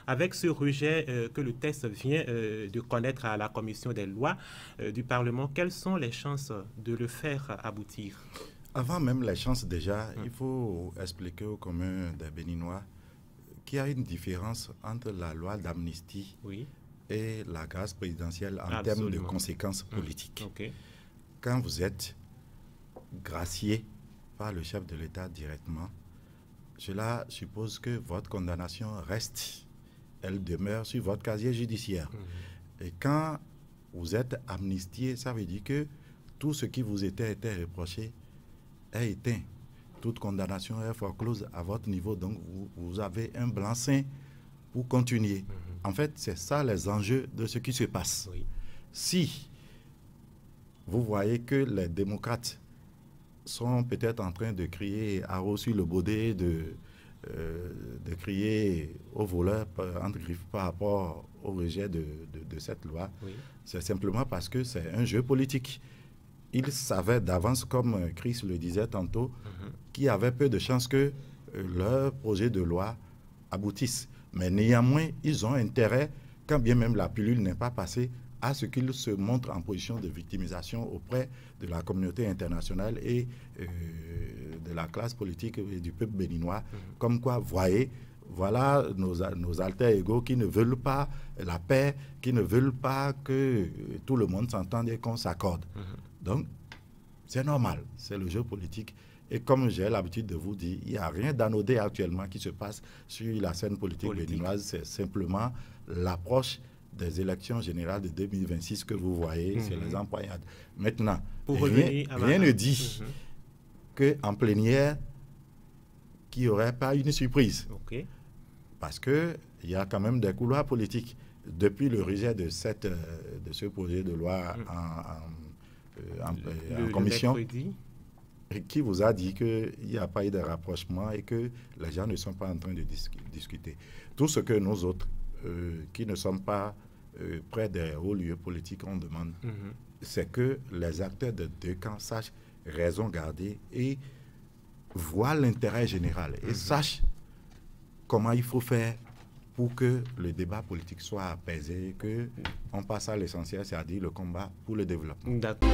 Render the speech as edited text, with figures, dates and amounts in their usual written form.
Avec ce rejet que le texte vient de connaître à la commission des lois du Parlement, quelles sont les chances de le faire aboutir? Avant même les chances déjà, il faut expliquer au commun des Béninois qu'il y a une différence entre la loi d'amnistie Oui, et la grâce présidentielle en termes de absolument. conséquences politiques. OK. Quand vous êtes gracié par le chef de l'État directement, cela suppose que votre condamnation reste, elle demeure sur votre casier judiciaire. Et quand vous êtes amnistié, ça veut dire que tout ce qui vous était reproché est éteint. Toute condamnation est foreclose à votre niveau, donc vous avez un blanc-seing pour continuer. En fait, c'est ça les enjeux de ce qui se passe. Oui. Si vous voyez que les démocrates sont peut-être en train de crier à haut sur le baudet, de crier aux voleurs entre griffes par rapport au rejet de cette loi, Oui. c'est simplement parce que c'est un jeu politique. Ils savaient d'avance, comme Chris le disait tantôt, qu'il y avait peu de chances que leur projet de loi aboutisse. Mais néanmoins, ils ont intérêt, quand bien même la pilule n'est pas passée, à ce qu'ils se montrent en position de victimisation auprès de la communauté internationale et de la classe politique et du peuple béninois. Comme quoi, voyez, voilà nos alter égaux qui ne veulent pas la paix, qui ne veulent pas que tout le monde s'entende et qu'on s'accorde. Donc, c'est normal, c'est le jeu politique. Et comme j'ai l'habitude de vous dire, il n'y a rien d'anodin actuellement qui se passe sur la scène politique béninoise. C'est simplement l'approche des élections générales de 2026 que vous voyez, c'est les empoignades. Maintenant, rien ne dit qu'en plénière, qu'il n'y aurait pas une surprise. OK. Parce qu'il y a quand même des couloirs politiques. Depuis le rejet de ce projet de loi en commission, qui vous a dit qu'il n'y a pas eu de rapprochement et que les gens ne sont pas en train de discuter. Tout ce que nous autres, qui ne sommes pas près des hauts lieux politiques, on demande, c'est que les acteurs de deux camps sachent raison garder et voient l'intérêt général et sachent comment il faut faire pour que le débat politique soit apaisé, qu'on passe à l'essentiel, c'est-à-dire le combat pour le développement. D'accord.